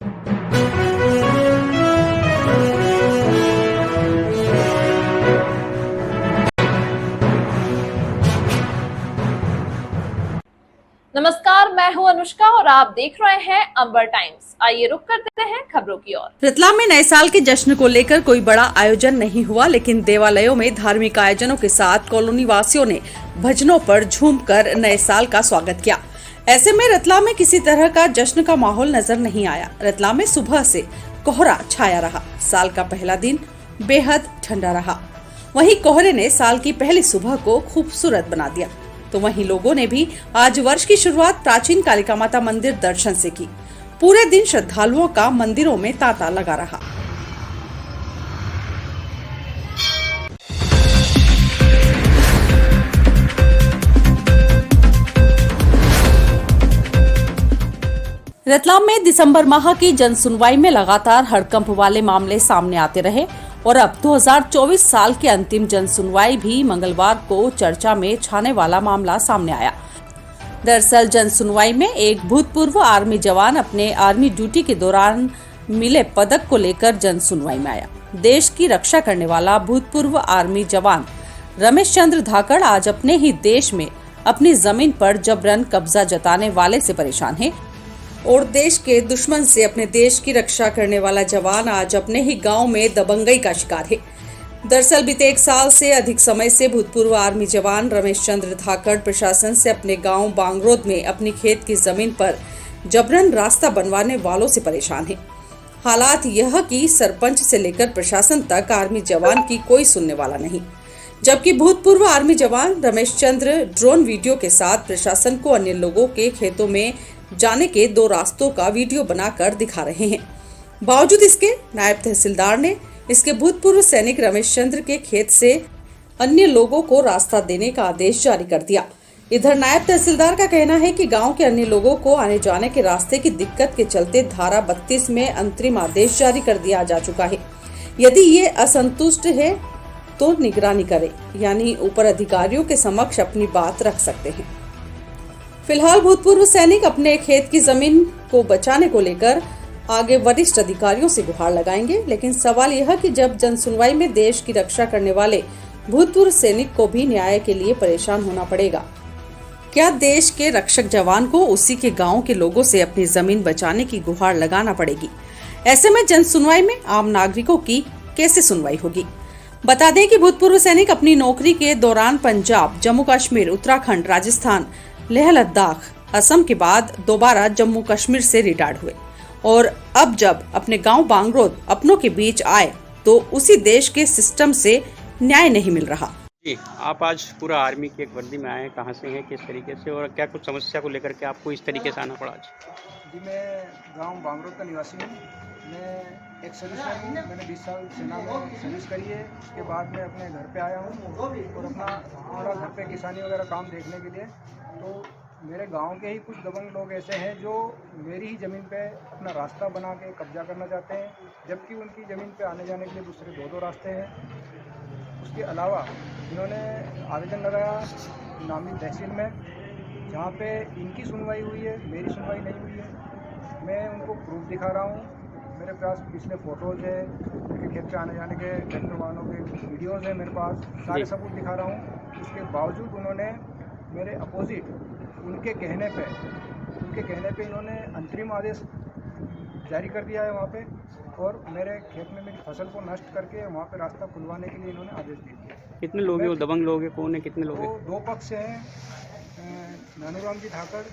नमस्कार, मैं हूं अनुष्का और आप देख रहे हैं अंबर टाइम्स। आइए रुक करते हैं खबरों की ओर। रतलाम में नए साल के जश्न को लेकर कोई बड़ा आयोजन नहीं हुआ, लेकिन देवालयों में धार्मिक आयोजनों के साथ कॉलोनी वासियों ने भजनों पर झूमकर नए साल का स्वागत किया। ऐसे में रतलाम में किसी तरह का जश्न का माहौल नजर नहीं आया। रतलाम में सुबह से कोहरा छाया रहा। साल का पहला दिन बेहद ठंडा रहा। वहीं कोहरे ने साल की पहली सुबह को खूबसूरत बना दिया। तो वहीं लोगों ने भी आज वर्ष की शुरुआत प्राचीन कालिका माता मंदिर दर्शन से की। पूरे दिन श्रद्धालुओं का मंदिरों में तांता लगा रहा। रतलाम में दिसंबर माह की जन सुनवाई में लगातार हड़कंप वाले मामले सामने आते रहे और अब 2024 साल के अंतिम जन सुनवाई भी मंगलवार को चर्चा में छाने वाला मामला सामने आया। दरअसल जन सुनवाई में एक भूतपूर्व आर्मी जवान अपने आर्मी ड्यूटी के दौरान मिले पदक को लेकर जन सुनवाई में आया। देश की रक्षा करने वाला भूतपूर्व आर्मी जवान रमेश चंद्र धाकड़ आज अपने ही देश में अपनी जमीन पर जबरन कब्जा जताने वाले से परेशान है और देश के दुश्मन से अपने देश की रक्षा करने वाला जवान आज अपने ही गांव में दबंगई का शिकार है। दरअसल बीते 1 साल से अधिक समय से भूतपूर्व आर्मी जवान रमेश चंद्र धाकड़ प्रशासन से अपने गांव बांगरोद में अपनी खेत की जमीन पर जबरन रास्ता बनवाने वालों से परेशान है। हालात यह कि सरपंच से लेकर प्रशासन तक आर्मी जवान की कोई सुनने वाला नहीं, जबकि भूतपूर्व आर्मी जवान रमेश चंद्र ड्रोन वीडियो के साथ प्रशासन को अन्य लोगों के खेतों में जाने के 2 रास्तों का वीडियो बनाकर दिखा रहे हैं। बावजूद इसके नायब तहसीलदार ने इसके भूतपूर्व सैनिक रमेश चंद्र के खेत से अन्य लोगों को रास्ता देने का आदेश जारी कर दिया। इधर नायब तहसीलदार का कहना है कि गांव के अन्य लोगों को आने जाने के रास्ते की दिक्कत के चलते धारा 32 में अंतरिम आदेश जारी कर दिया जा चुका है। यदि ये असंतुष्ट है तो निगरानी करे, यानी ऊपर अधिकारियों के समक्ष अपनी बात रख सकते हैं। फिलहाल भूतपूर्व सैनिक अपने खेत की जमीन को बचाने को लेकर आगे वरिष्ठ अधिकारियों से गुहार लगाएंगे, लेकिन सवाल यह कि जब जन सुनवाई में देश की रक्षा करने वाले भूतपूर्व सैनिक को भी न्याय के लिए परेशान होना पड़ेगा। क्या देश के रक्षक जवान को उसी के गांव के लोगों से अपनी जमीन बचाने की गुहार लगाना पड़ेगी? ऐसे में जन सुनवाई में आम नागरिकों की कैसे सुनवाई होगी? बता दें कि भूतपूर्व सैनिक अपनी नौकरी के दौरान पंजाब, जम्मू कश्मीर, उत्तराखंड, राजस्थान, लेह लद्दाख, असम के बाद दोबारा जम्मू कश्मीर से रिटायर्ड हुए और अब जब अपने गांव बांगरोद अपनों के बीच आए तो उसी देश के सिस्टम से न्याय नहीं मिल रहा। जी, आप आज पूरा आर्मी की एक वर्दी में आए, कहाँ से हैं, किस तरीके से, और क्या कुछ समस्या को लेकर के आपको इस तरीके से आना पड़ा आज? जी, मैं गांव बांगरोद का निवासी हूँ। मैं एक सर्विसमैन हूँ। मैंने 20 साल सेना में सर्विस करी है। उसके बाद मैं अपने घर पे आया हूँ और अपना थोड़ा घर पे किसानी वगैरह काम देखने के लिए। तो मेरे गांव के ही कुछ दबंग लोग ऐसे हैं जो मेरी ही ज़मीन पे अपना रास्ता बना के कब्जा करना चाहते हैं, जबकि उनकी ज़मीन पे आने जाने के लिए दूसरे 2 रास्ते हैं। उसके अलावा इन्होंने आवेदन लगाया नामी तहसील में, जहाँ पे इनकी सुनवाई हुई है, मेरी सुनवाई नहीं हुई है। मैं उनको प्रूफ दिखा रहा हूँ। मेरे पास पिछले फ़ोटोज़ है, उनके खेत पे आने जाने के जनरल वाहनों के वीडियोज़ हैं मेरे पास, सारे सबूत दिखा रहा हूँ। उसके बावजूद उन्होंने मेरे अपोजिट उनके कहने पे इन्होंने अंतरिम आदेश जारी कर दिया है वहाँ पे, और मेरे खेत में मेरी फसल को नष्ट करके वहाँ पे रास्ता खुलवाने के लिए इन्होंने आदेश दे दिया। कितने लोग हैं वो दबंग लोग हैं, कौन है, कितने लोग हैं? तो 2 पक्ष हैं, नानूराम जी धाकड़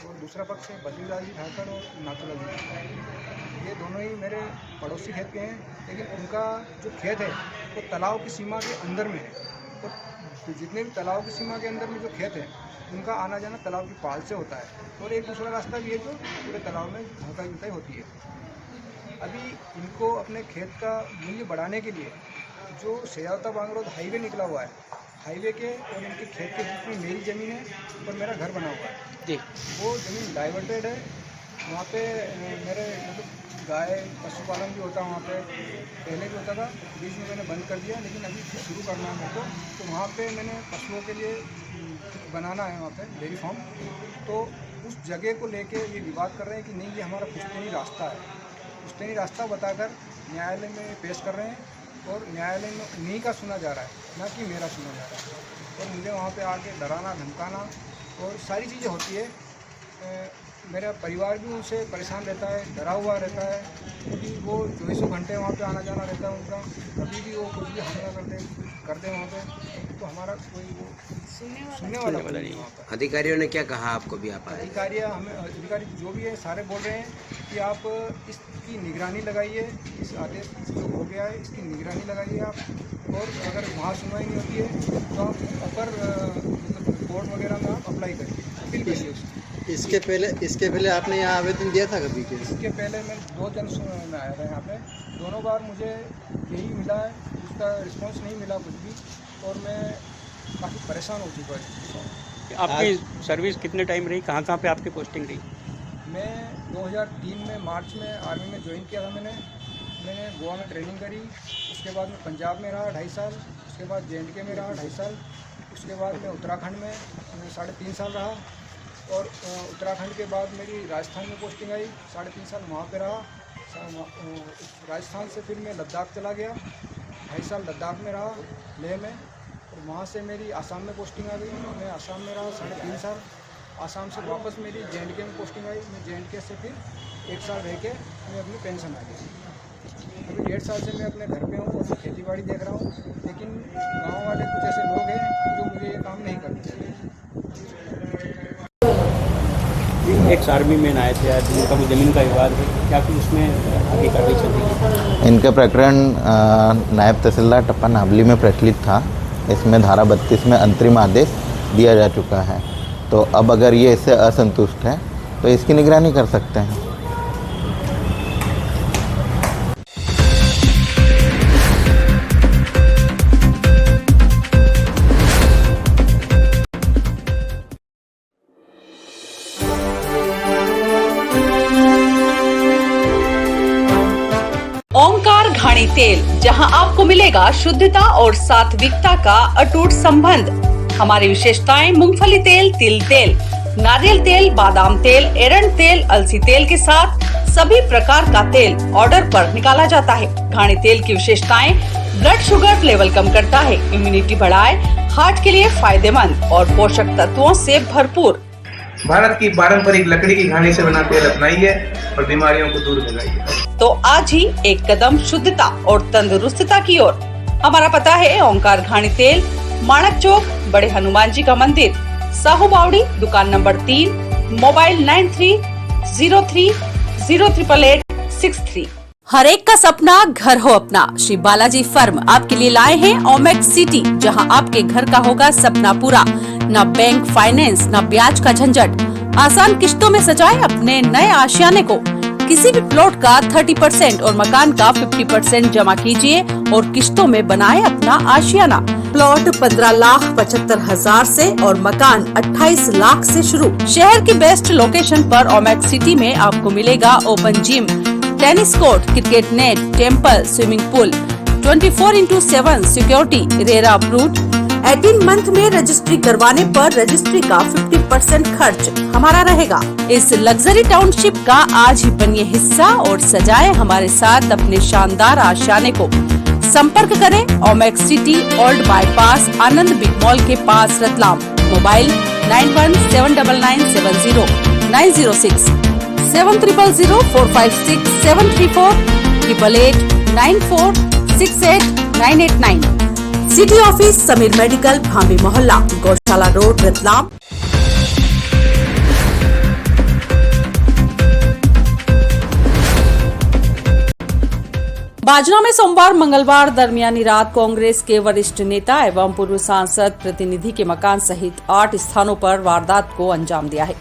और दूसरा पक्ष है बद्रीलाल जी धाकड़ और नाथूलाल जी धाकड़। ये दोनों ही मेरे पड़ोसी खेत के हैं, लेकिन उनका जो खेत है वो तालाब की सीमा के अंदर में है। तो जितने भी तालाब की सीमा के अंदर में जो खेत है उनका आना जाना तालाब की पाल से होता है, और एक दूसरा रास्ता भी है जो पूरे तालाब में धोखा जुताई होती है। अभी इनको अपने खेत का मूल्य बढ़ाने के लिए जो सेयावता बांगरोद हाईवे निकला हुआ है, हाईवे के और इनके खेत के बीच में मेरी ज़मीन है और मेरा घर बना हुआ है जी, वो ज़मीन डाइवर्टेड है। वहाँ पे मेरे मतलब गाय पशुपालन भी होता है वहाँ पे, पहले भी होता था, बीच में मैंने बंद कर दिया, लेकिन अभी फिर शुरू करना है मेरे को। तो वहाँ पे मैंने पशुओं के लिए बनाना है वहाँ पे डेयरी फार्म। तो उस जगह को लेके ये विवाद कर रहे हैं कि नहीं, ये हमारा पुश्तैनी रास्ता है। पुश्तैनी रास्ता बताकर न्यायालय में पेश कर रहे हैं और न्यायालय में उन्हीं का सुना जा रहा है, ना कि मेरा सुना जा रहा है। और मुझे वहाँ पे आके डराना धमकाना और सारी चीज़ें होती है। मेरा परिवार भी उनसे परेशान रहता है, डरा हुआ रहता है, क्योंकि वो 24 घंटे वहाँ पे आना जाना रहता है उनका। कभी भी वो कुछ भी हमला करते वहाँ पे, तो हमारा कोई वो सुनने वाला कोई नहीं वहाँ पर। अधिकारियों ने क्या कहा आपको भी? आप आए? अधिकारी जो भी है सारे बोल रहे हैं कि आप इसकी निगरानी लगाइए, इस आदेश जो हो गया है इसकी निगरानी लगाइए आप, और अगर वहाँ सुनवाई नहीं होती है तो आप अपर कोर्ट वगैरह में आप अप्लाई करिए, अपील करिए उसकी। इसके पहले आपने यहाँ आवेदन दिया था कभी के? इसके पहले मैं 2 जन में आया था यहाँ पे, दोनों बार मुझे यही मिला है, उसका रिस्पांस नहीं मिला कुछ भी, और मैं काफ़ी परेशान हो चुका है। आपकी सर्विस कितने टाइम रही, कहाँ कहाँ पे आपकी पोस्टिंग रही? मैं 2003 में मार्च में आर्मी में ज्वाइन किया था। मैंने गोवा में ट्रेनिंग करी, उसके बाद मैं पंजाब में रहा 2.5 साल, उसके बाद J&K में रहा 2.5 साल, उसके बाद मैं उत्तराखंड में 3.5 साल रहा, और उत्तराखंड के बाद मेरी राजस्थान में पोस्टिंग आई, 3.5 साल वहाँ पे रहा। राजस्थान से फिर मैं लद्दाख चला गया, 2.5 साल लद्दाख में रहा, लेह में, और वहाँ से मेरी आसाम में पोस्टिंग आ गई। मैं आसाम में रहा 3.5 साल। आसाम से वापस मेरी J&K में पोस्टिंग आई। मैं J&K से फिर 1 साल रह के मैं अपनी पेंशन आ गई। अभी 1.5 साल से मैं अपने घर पे हूँ और खेती बाड़ी देख रहा हूँ, लेकिन गाँव वाले कुछ ऐसे लोग हैं जो मुझे ये काम नहीं करने देते। एक्स आर्मी मैन आए थे आज, उनका भी ज़मीन का विवाद है, क्या कुछ उसमें आगे कार्रवाई चल रही है? इनका प्रकरण नायब तहसीलदार टप्पा नावली में प्रचलित था। इसमें धारा 32 में अंतरिम आदेश दिया जा चुका है, तो अब अगर ये इससे असंतुष्ट है तो इसकी निगरानी कर सकते हैं। ओंकार घाणी तेल, जहां आपको मिलेगा शुद्धता और सात्विकता का अटूट संबंध। हमारी विशेषताएं मूंगफली तेल, तिल तेल, नारियल तेल, बादाम तेल, एरंड तेल, अलसी तेल के साथ सभी प्रकार का तेल ऑर्डर पर निकाला जाता है। घाणी तेल की विशेषताएं ब्लड शुगर लेवल कम करता है, इम्यूनिटी बढ़ाए, हार्ट के लिए फायदेमंद और पोषक तत्वों से भरपूर। भारत की पारंपरिक लकड़ी की घानी से बना तेल अपनाइए और बीमारियों को दूर भगाइए। तो आज ही एक कदम शुद्धता और तंदुरुस्तता की ओर। हमारा पता है ओंकार घाणी तेल, माणक चौक, बड़े हनुमान जी का मंदिर, साहू बावड़ी, दुकान नंबर 3, मोबाइल 9303088863। हर एक का सपना घर हो अपना। श्री बालाजी फर्म आपके लिए लाए हैं ओमेक्स सिटी, जहां आपके घर का होगा सपना पूरा। न बैंक फाइनेंस, न ब्याज का झंझट, आसान किश्तों में सजाए अपने नए आशियाने को। किसी भी प्लॉट का 30% और मकान का 50% जमा कीजिए और किश्तों में बनाए अपना आशियाना। प्लॉट 15,75,000 से और मकान 28 लाख से शुरू। शहर की बेस्ट लोकेशन पर ओमेक्स सिटी में आपको मिलेगा open gym, tennis court, cricket net, temple, swimming pool, 24/7 security, RERA approved. 18 month में रजिस्ट्री करवाने पर रजिस्ट्री का 50% खर्च हमारा रहेगा। इस लग्जरी टाउनशिप का आज ही बनिए हिस्सा और सजाए हमारे साथ अपने शानदार आशियाने को। संपर्क करें Omaxe city, old bypass, Anand big mall के पास, Ratlam. Mobile 9179970906 700456 734 88894689889। City office, Sameer medical, Bhami मोहल्ला, गौशाला रोड, रतलाम। बाजना में सोमवार मंगलवार दरमियानी रात कांग्रेस के वरिष्ठ नेता एवं पूर्व सांसद प्रतिनिधि के मकान सहित 8 स्थानों पर वारदात को अंजाम दिया है।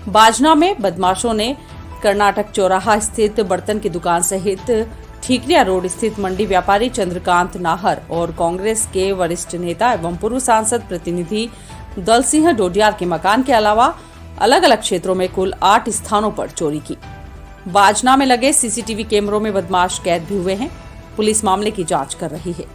बाजना में बदमाशों ने कर्नाटक चौराहा स्थित बर्तन की दुकान सहित ठीकरिया रोड स्थित मंडी व्यापारी चंद्रकांत नाहर और कांग्रेस के वरिष्ठ नेता एवं पूर्व सांसद प्रतिनिधि दल सिंह डोडियार के मकान के अलावा अलग अलग क्षेत्रों में कुल 8 स्थानों पर चोरी की। बाजना में लगे सीसीटीवी कैमरों में बदमाश कैद भी हुए हैं। पुलिस मामले की जांच कर रही है।